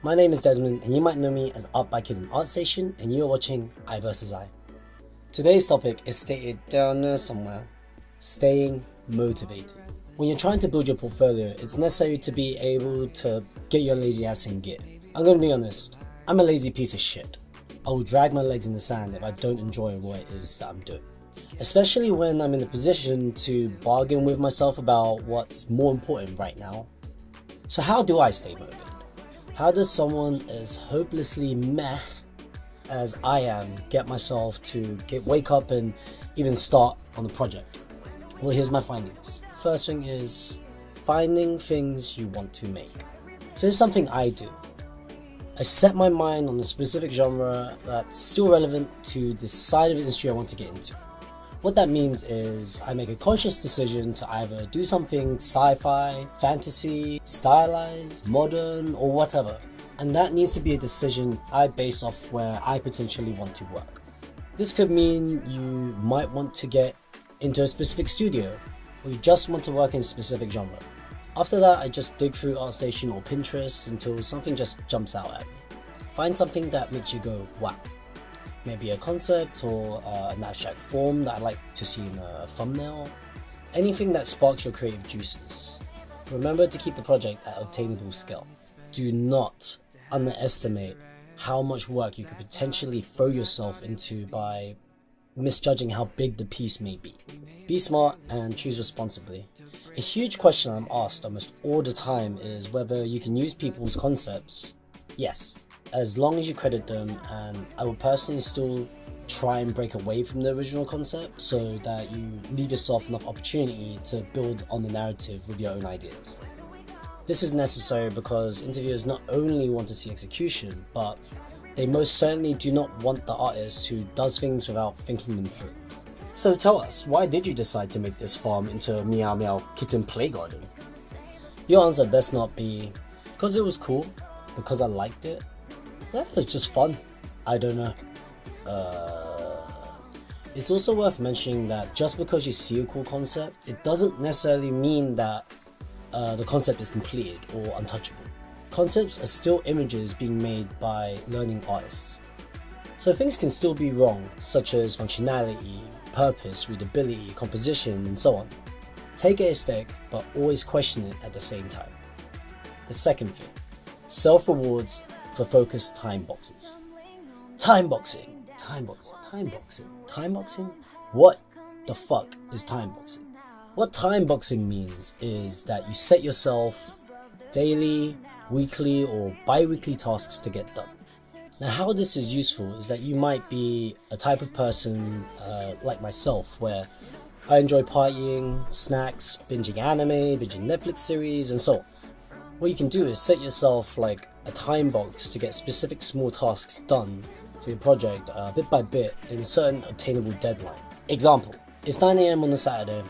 My name is Desmond, and you might know me as Art by Kid and Art Station, and you are watching iVSi. Today's topic is stated down there somewhere: staying motivated. When you're trying to build your portfolio, it's necessary to be able to get your lazy ass in gear. I'm gonna be honest, I'm a lazy piece of shit. I will drag my legs in the sand if I don't enjoy what it is that I'm doing. Especially when I'm in a position to bargain with myself about what's more important right now. So how do I stay motivated? How does someone as hopelessly meh as I am get myself to wake up and even start on the project? Well, here's my findings. First thing is finding things you want to make. So here's something I do. I set my mind on a specific genre that's still relevant to the side of the industry I want to get into. What that means is I make a conscious decision to either do something sci-fi, fantasy, stylized, modern, or whatever. And that needs to be a decision I base off where I potentially want to work. This could mean you might want to get into a specific studio, or you just want to work in a specific genre. After that, I just dig through ArtStation or Pinterest until something just jumps out at me. Find something that makes you go, wow. Maybe a concept or an abstract form that I like to see in a thumbnail. Anything that sparks your creative juices. Remember to keep the project at obtainable scale. Do not underestimate how much work you could potentially throw yourself into by misjudging how big the piece may be. Be smart and choose responsibly. A huge question I'm asked almost all the time is whether you can use people's concepts. Yes, as long as you credit them, and I will personally still try and break away from the original concept so that you leave yourself enough opportunity to build on the narrative with your own ideas. This is necessary because interviewers not only want to see execution, but they most certainly do not want the artist who does things without thinking them through. So tell us, why did you decide to make this farm into a meow meow kitten play garden? Your answer best not be, because it was cool, because I liked it. Yeah, it's just fun. I don't know. It's also worth mentioning that just because you see a cool concept, it doesn't necessarily mean that the concept is completed or untouchable. Concepts are still images being made by learning artists. So things can still be wrong, such as functionality, purpose, readability, composition, and so on. Take it as stick, but always question it at the same time. The second thing, self-rewards for focused time boxes. Time boxing. What the fuck is time boxing? What time boxing means is that you set yourself daily, weekly, or bi-weekly tasks to get done. Now, how this is useful is that you might be a type of person like myself, where I enjoy partying, snacks, binging anime, binging Netflix series, and so on. What you can do is set yourself like a time box to get specific small tasks done for your project bit by bit in a certain obtainable deadline. Example, it's 9 AM on a Saturday,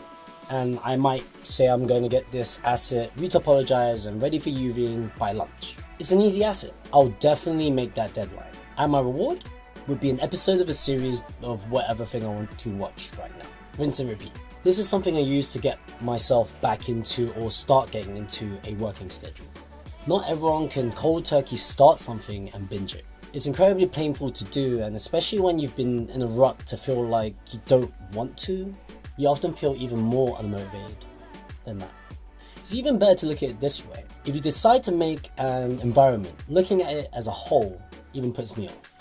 and I might say I'm going to get this asset retopologized and ready for UVing by lunch. It's an easy asset. I'll definitely make that deadline. And my reward would be an episode of a series of whatever thing I want to watch right now. Rinse and repeat. This is something I use to get myself back into or start getting into a working schedule. Not everyone can cold turkey start something and binge it. It's incredibly painful to do, and especially when you've been in a rut to feel like you don't want to, you often feel even more unmotivated than that. It's even better to look at it this way. If you decide to make an environment, looking at it as a whole even puts me off.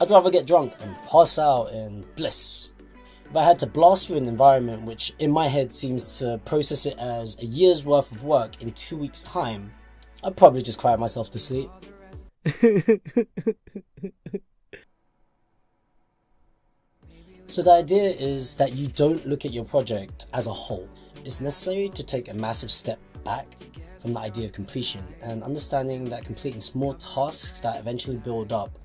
I'd rather get drunk and pass out in bliss. If I had to blast through an environment which in my head seems to process it as a year's worth of work in 2 weeks' time, I'd probably just cry myself to sleep. So the idea is that you don't look at your project as a whole. It's necessary to take a massive step back from the idea of completion and understanding that completing small tasks that eventually build up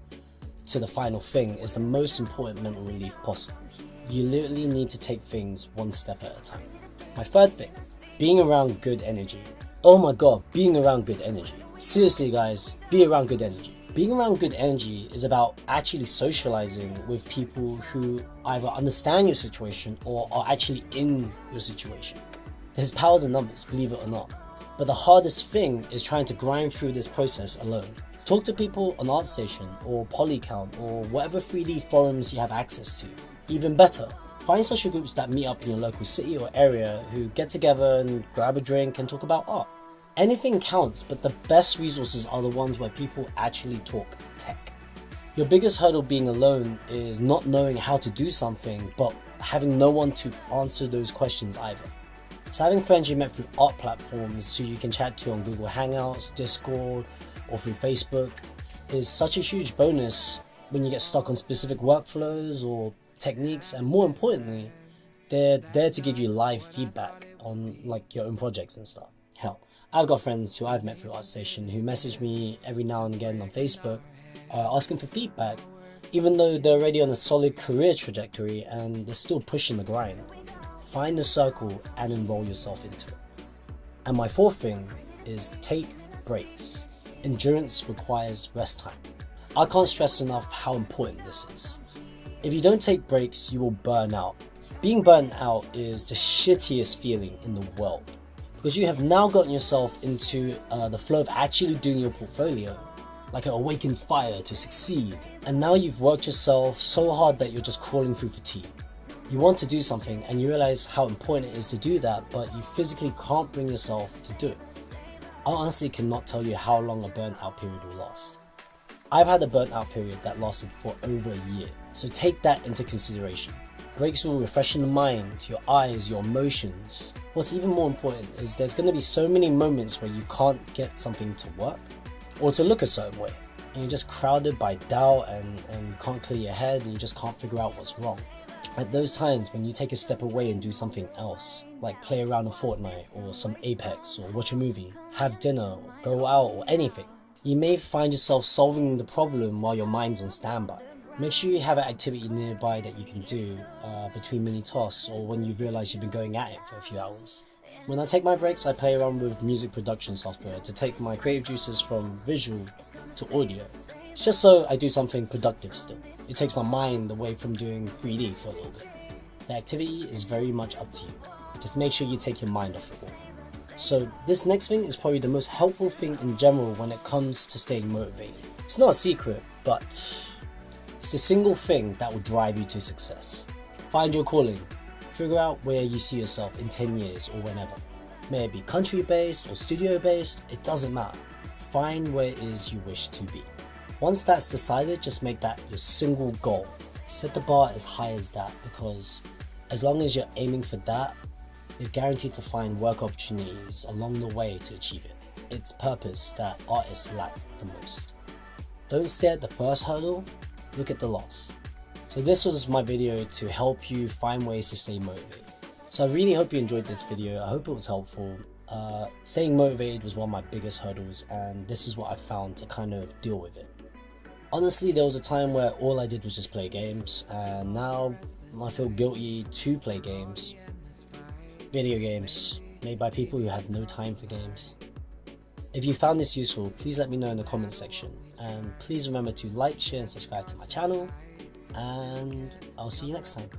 to the final thing is the most important mental relief possible. You literally need to take things one step at a time. My third thing, being around good energy. Oh my god, being around good energy. Seriously guys, be around good energy. Being around good energy is about actually socializing with people who either understand your situation or are actually in your situation. There's powers in numbers, believe it or not. But the hardest thing is trying to grind through this process alone. Talk to people on ArtStation or Polycount or whatever 3D forums you have access to. Even better, find social groups that meet up in your local city or area who get together and grab a drink and talk about art. Anything counts, but the best resources are the ones where people actually talk tech. Your biggest hurdle being alone is not knowing how to do something, but having no one to answer those questions either. So having friends you met through art platforms who you can chat to on Google Hangouts, Discord, or through Facebook is such a huge bonus when you get stuck on specific workflows or techniques, and more importantly, they're there to give you live feedback on like your own projects and stuff. Hell, I've got friends who I've met through ArtStation who message me every now and again on Facebook asking for feedback, even though they're already on a solid career trajectory and they're still pushing the grind. Find a circle and enroll yourself into it. And my fourth thing is take breaks. Endurance requires rest time. I can't stress enough how important this is. If you don't take breaks, you will burn out. Being burnt out is the shittiest feeling in the world, because you have now gotten yourself into the flow of actually doing your portfolio, like an awakened fire to succeed, and now you've worked yourself so hard that you're just crawling through fatigue. You want to do something and you realize how important it is to do that, but you physically can't bring yourself to do it. I honestly cannot tell you how long a burnt out period will last. I've had a burnt out period that lasted for over a year, so take that into consideration. Breaks will refreshen the mind, your eyes, your emotions. What's even more important is there's going to be so many moments where you can't get something to work or to look a certain way, and you're just crowded by doubt and you can't clear your head and you just can't figure out what's wrong. At those times when you take a step away and do something else, like play around a Fortnite or some Apex or watch a movie, have dinner or go out or anything, you may find yourself solving the problem while your mind's on standby. Make sure you have an activity nearby that you can do between mini tasks or when you realize you've been going at it for a few hours. When I take my breaks, I play around with music production software to take my creative juices from visual to audio. It's just so I do something productive still. It takes my mind away from doing 3D for a little bit. The activity is very much up to you. Just make sure you take your mind off it all. So this next thing is probably the most helpful thing in general when it comes to staying motivated. It's not a secret, but it's the single thing that will drive you to success. Find your calling. Figure out where you see yourself in 10 years or whenever. May it be country-based or studio-based, it doesn't matter. Find where it is you wish to be. Once that's decided, just make that your single goal. Set the bar as high as that, because as long as you're aiming for that, you're guaranteed to find work opportunities along the way to achieve it. It's purpose that artists lack the most. Don't stare at the first hurdle, look at the loss. So this was my video to help you find ways to stay motivated. So I really hope you enjoyed this video. I hope it was helpful. Staying motivated was one of my biggest hurdles, and this is what I found to kind of deal with it. Honestly, there was a time where all I did was just play games, and now I feel guilty to play games. Video games made by people who have no time for games. If you found this useful, please let me know in the comment section, and please remember to like, share and subscribe to my channel, and I'll see you next time.